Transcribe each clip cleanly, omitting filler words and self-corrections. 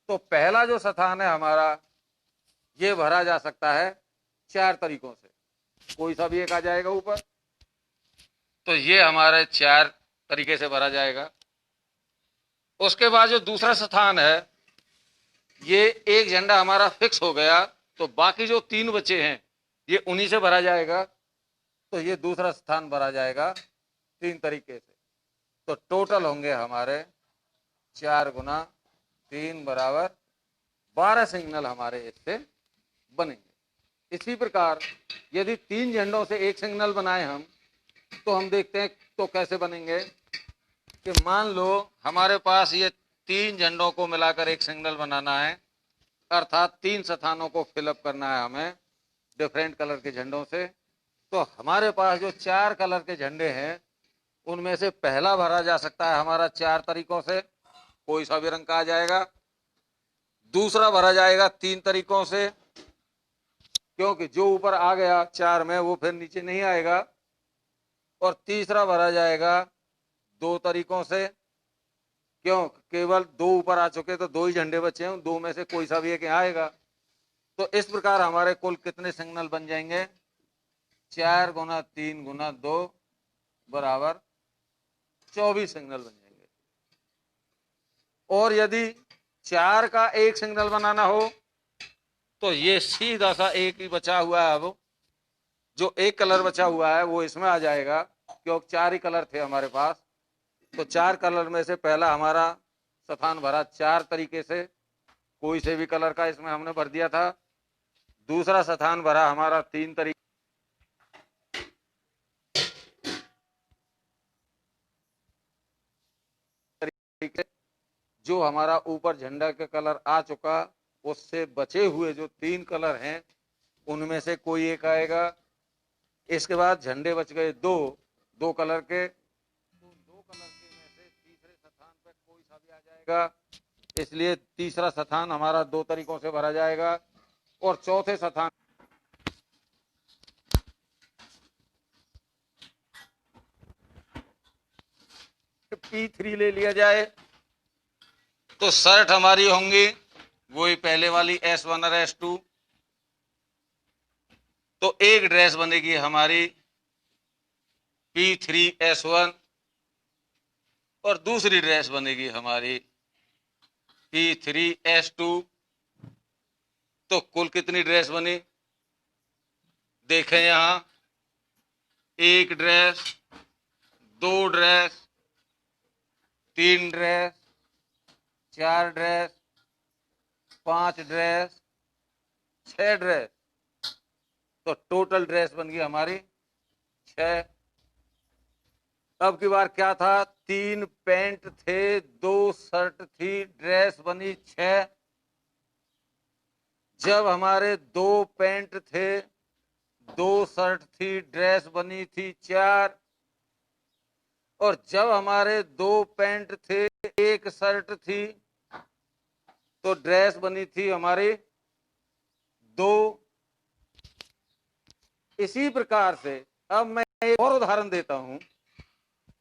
तो पहला जो स्थान है हमारा, ये भरा जा सकता है 4 तरीकों से, कोई सा भी एक आ जाएगा ऊपर, तो ये हमारे 4 तरीके से भरा जाएगा। उसके बाद जो दूसरा स्थान है, ये एक झंडा हमारा फिक्स हो गया, तो बाकी जो 3 बचे हैं ये उन्हीं से भरा जाएगा, तो ये दूसरा स्थान भरा जाएगा 3 तरीके से। तो टोटल होंगे हमारे 4 गुना 3 बराबर 12 सिग्नल हमारे इससे बनेंगे। इसी प्रकार यदि 3 झंडों से एक सिग्नल बनाए हम, तो हम देखते हैं तो कैसे बनेंगे कि मान लो हमारे पास ये 3 झंडों को मिलाकर एक सिग्नल बनाना है, अर्थात 3 स्थानों को फिलअप करना है हमें डिफरेंट कलर के झंडों से। तो हमारे पास जो 4 कलर के झंडे हैं, उनमें से पहला भरा जा सकता है हमारा 4 तरीकों से, कोई सा भी रंग का आ जाएगा। दूसरा भरा जाएगा 3 तरीकों से, क्योंकि जो ऊपर आ गया 4 में वो फिर नीचे नहीं आएगा। और तीसरा भरा जाएगा 2 तरीकों से, क्यों, केवल 2 ऊपर आ चुके तो 2 ही झंडे बचे हैं, 2 में से कोई सा भी एक आएगा। तो इस प्रकार हमारे कुल कितने सिग्नल बन जाएंगे? 4 गुना 3 गुना 2 बराबर 24 सिग्नल बन जाएंगे। और यदि 4 का एक सिग्नल बनाना हो, तो ये सीधा सा एक ही बचा हुआ है, अब जो एक कलर बचा हुआ है वो इसमें आ जाएगा, क्योंकि 4 ही कलर थे हमारे पास। तो 4 कलर में से पहला हमारा स्थान भरा 4 तरीके से, कोई से भी कलर का इसमें हमने भर दिया था। दूसरा स्थान भरा हमारा 3 तरीके, जो हमारा ऊपर झंडा के कलर आ चुका, उससे बचे हुए जो 3 कलर हैं उनमें से कोई एक आएगा। इसके बाद झंडे बच गए 2 कलर के, तो 2 कलर के में से तीसरे स्थान पर कोई सा भी आ जाएगा, इसलिए तीसरा स्थान हमारा 2 तरीकों से भरा जाएगा। और चौथे स्थान P3 ले लिया जाए, तो शर्ट हमारी होंगी वही पहले वाली S1 और S2। तो एक ड्रेस बनेगी हमारी P3S1 और दूसरी ड्रेस बनेगी हमारी P3S2। तो कुल कितनी ड्रेस बनी देखें यहां, 1 dress, 2 dress, 3 dress, 4 dress, 5 dress, 6 dress. तो टोटल ड्रेस बन गई हमारी 6। अब की बार क्या था, 3 पैंट थे, 2 शर्ट थी, ड्रेस बनी 6। जब हमारे 2 पैंट थे, 2 शर्ट थी, ड्रेस बनी थी 4। और जब हमारे 2 पैंट थे, 1 शर्ट थी, तो ड्रेस बनी थी हमारी 2। इसी प्रकार से अब मैं एक और उदाहरण देता हूं।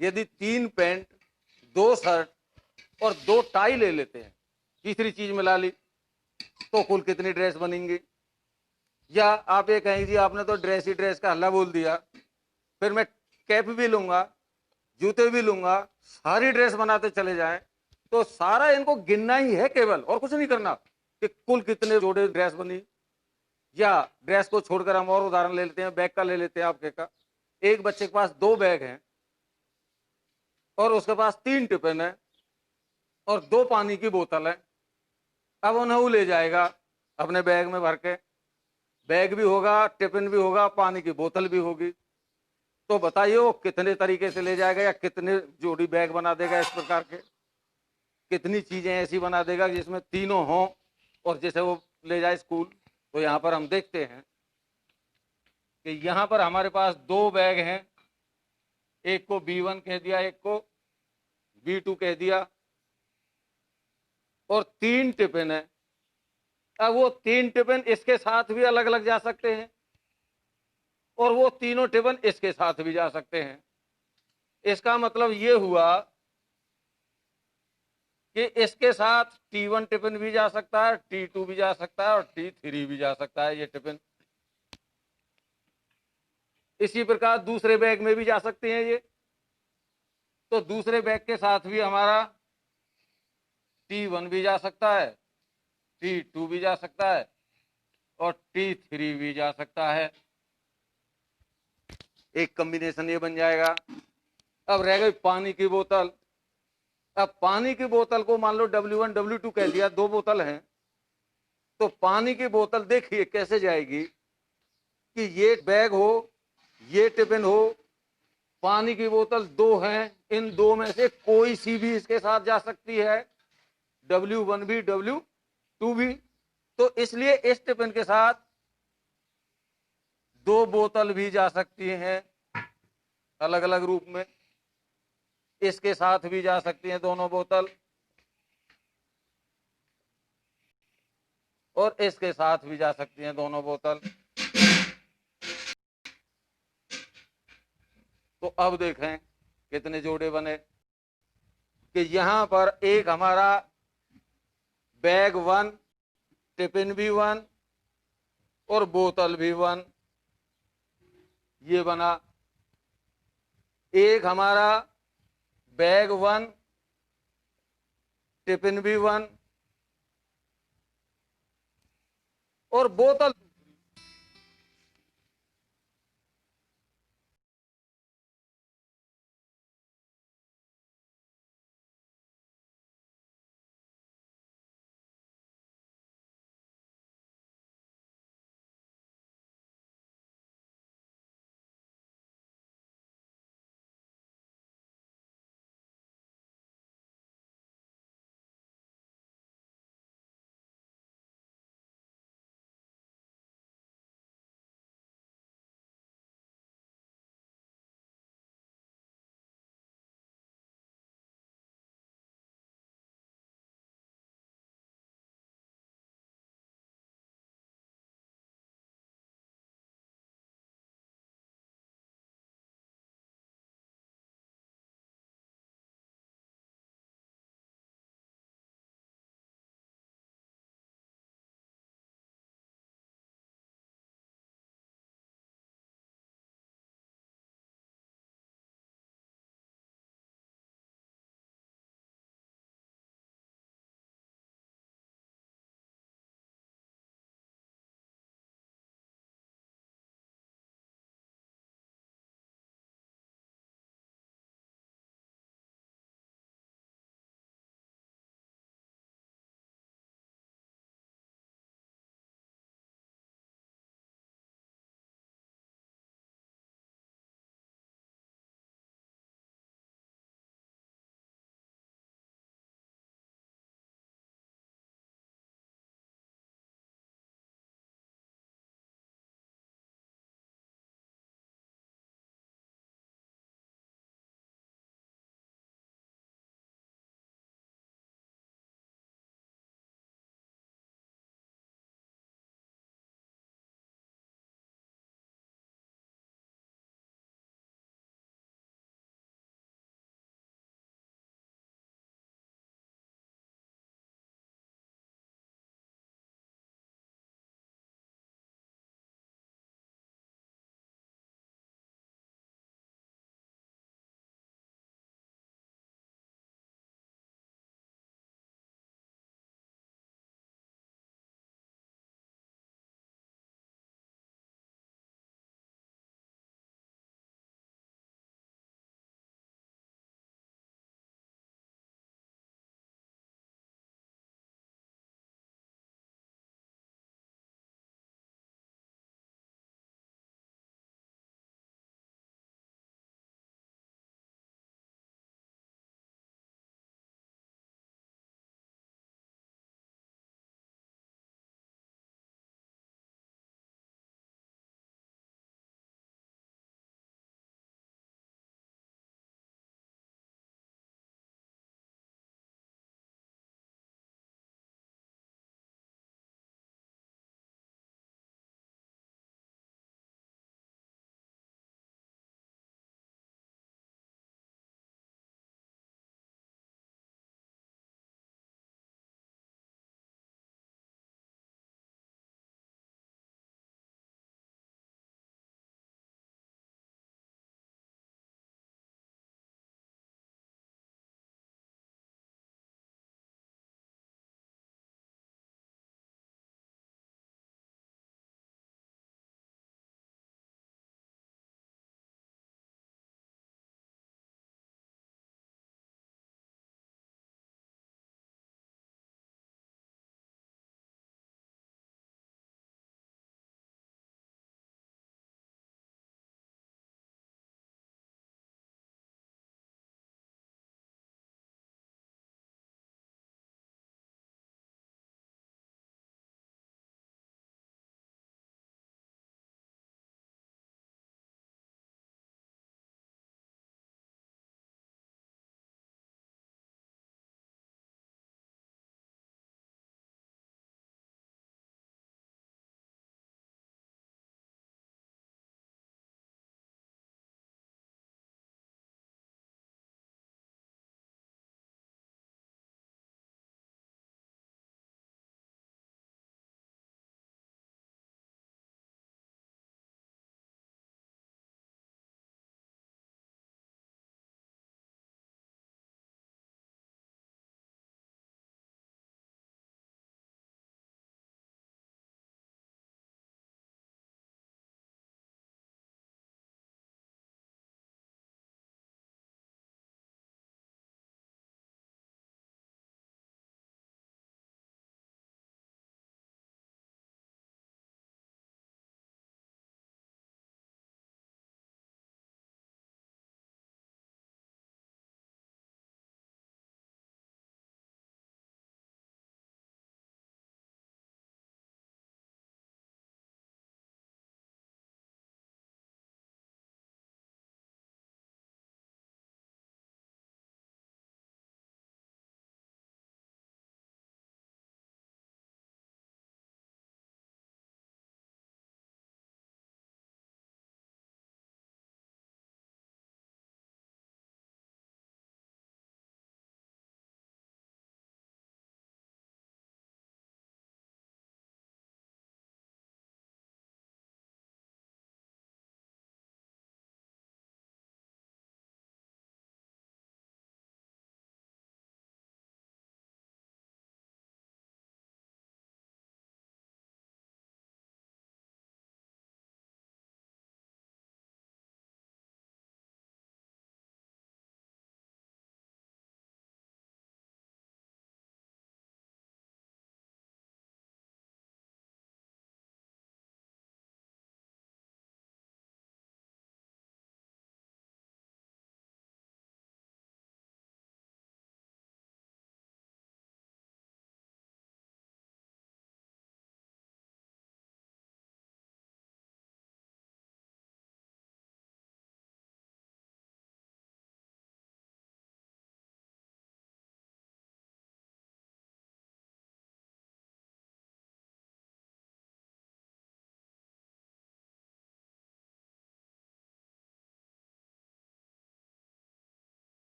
यदि 3 पैंट, 2 शर्ट और 2 टाई ले लेते हैं, तीसरी चीज मिला ली, तो कुल कितनी ड्रेस बनेंगी? या आप ये कहेंगे जी आपने तो ड्रेस ही ड्रेस का हल्ला बोल दिया, फिर मैं कैप भी लूंगा, जूते भी लूंगा, सारी ड्रेस बनाते चले जाएं, तो सारा इनको गिनना ही है केवल, और कुछ नहीं करना कि कुल कितने जोड़े ड्रेस बनी। या ड्रेस को छोड़कर हम और उदाहरण ले लेते हैं, बैग का ले लेते हैं आपके का। एक बच्चे के पास 2 बैग हैं और उसके पास 3 टिफिन है और 2 पानी की बोतल है। अब उन्हें वो ले जाएगा अपने बैग में भर के, बैग भी होगा, टिफिन भी होगा, पानी की बोतल भी होगी। तो बताइए वो कितने तरीके से ले जाएगा, या कितने जोड़ी बैग बना देगा, इस प्रकार के कितनी चीजें ऐसी बना देगा जिसमें तीनों हों और जैसे वो ले जाए स्कूल। तो यहां पर हम देखते हैं कि यहां पर हमारे पास 2 बैग हैं, एक को B1 कह दिया, एक को B2 कह दिया, और 3 टिफिन है। अब वो 3 टिफिन इसके साथ भी अलग अलग जा सकते हैं और वो तीनों टिफिन इसके साथ भी जा सकते हैं। इसका मतलब ये हुआ कि इसके साथ T1 टिफिन भी जा सकता है, T2 भी जा सकता है और T3 भी जा सकता है ये टिफिन। इसी प्रकार दूसरे बैग में भी जा सकते हैं ये। तो दूसरे बैग के साथ भी हमारा T1 भी जा सकता है, T2 भी जा सकता है और T3 भी जा सकता है। एक कॉम्बिनेशन ये बन जाएगा। अब रह गई पानी की बोतल। अब पानी की बोतल को मान लो W1 W2 कह दिया, 2 बोतल हैं। तो पानी की बोतल देखिए कैसे जाएगी कि ये बैग हो, ये टिफिन हो, पानी की बोतल 2 हैं, इन 2 में से कोई सी भी इसके साथ जा सकती है, W1 भी W2 भी। तो इसलिए इस टिफिन के साथ 2 बोतल भी जा सकती हैं अलग अलग रूप में। इसके साथ भी जा सकती हैं दोनों बोतल और इसके साथ भी जा सकती हैं दोनों बोतल। तो अब देखें कितने जोड़े बने कि यहां पर एक हमारा बैग 1, टिफिन भी 1 और बोतल भी 1, ये बना। एक हमारा बैग 1, टिफिन भी 1 और बोतल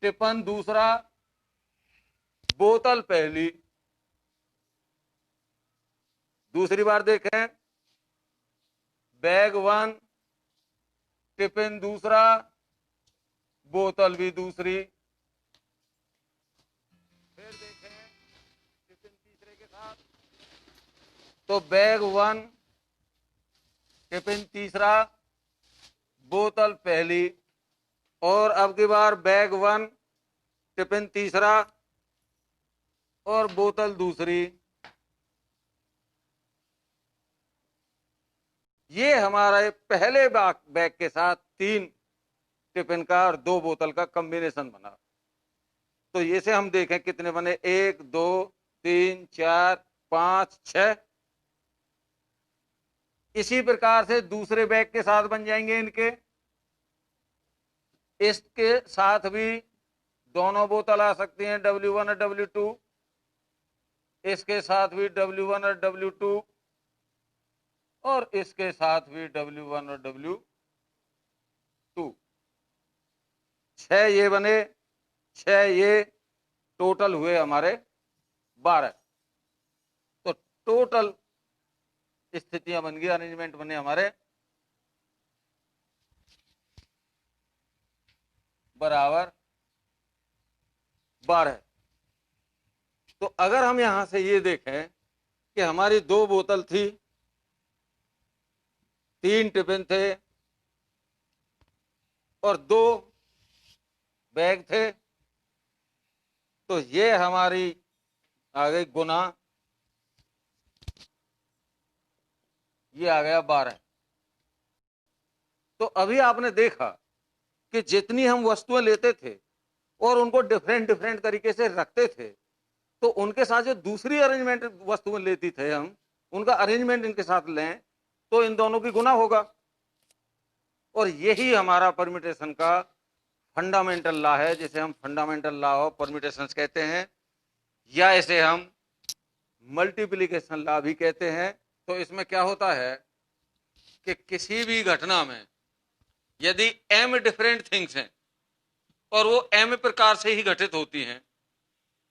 टिफिन दूसरा, बोतल पहली। दूसरी बार देखें, बैग 1, टिफिन दूसरा, बोतल भी दूसरी। फिर देखें टिफिन तीसरे के साथ, तो बैग 1, टिफिन तीसरा, बोतल पहली। और अब की बार बैग 1, टिफिन तीसरा और बोतल दूसरी। ये हमारा पहले बैग के साथ 3 टिफिन का और 2 बोतल का कॉम्बिनेशन बना। तो ये से हम देखें कितने बने, 1 2 3 4 5 6। इसी प्रकार से दूसरे बैग के साथ बन जाएंगे इनके। इसके साथ भी दोनों बोतल आ सकती हैं, W1 और W2। इसके साथ भी W1 और W2 और इसके साथ भी W1 और W2। 6 ये बने, 6 ये, टोटल हुए हमारे 12। तो टोटल स्थितियां बन गई, अरेंजमेंट बने हमारे बराबर 12। तो अगर हम यहां से ये देखें कि हमारी 2 बोतल थी, 3 टिफिन थे और 2 बैग थे, तो ये हमारी आ गई गुना, ये आ गया 12। तो अभी आपने देखा कि जितनी हम वस्तुएं लेते थे और उनको डिफरेंट डिफरेंट तरीके से रखते थे, तो उनके साथ जो दूसरी अरेंजमेंट वस्तुएं लेती थे हम, उनका अरेंजमेंट इनके साथ लें तो इन दोनों की गुना होगा। और यही हमारा परम्यूटेशन का फंडामेंटल लॉ है, जिसे हम फंडामेंटल लॉ ऑफ परम्यूटेशंस कहते हैं, या इसे हम मल्टीप्लिकेशन लॉ भी कहते हैं। तो इसमें क्या होता है कि किसी भी घटना में यदि m डिफरेंट थिंग्स हैं और वो m प्रकार से ही घटित होती हैं,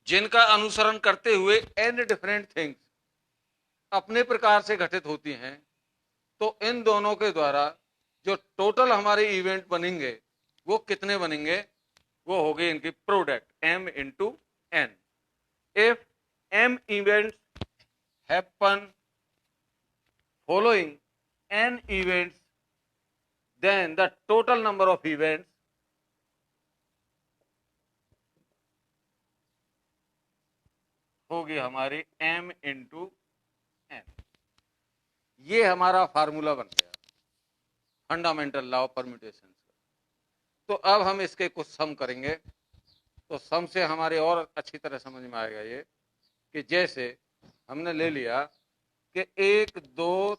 जिनका अनुसरण करते हुए n डिफरेंट थिंग्स अपने प्रकार से घटित होती हैं, तो इन दोनों के द्वारा जो टोटल हमारे इवेंट बनेंगे वो कितने बनेंगे, वो होगी इनकी product m into n। If m events happen following n events, then the total number of events होगी हमारी m इंटू n। ये हमारा फार्मूला बन गया फंडामेंटल लॉ ऑफ परम्यूटेशन का। तो अब हम इसके कुछ सम करेंगे, तो सम से हमारे और अच्छी तरह समझ में आएगा ये कि जैसे हमने ले लिया कि 1 2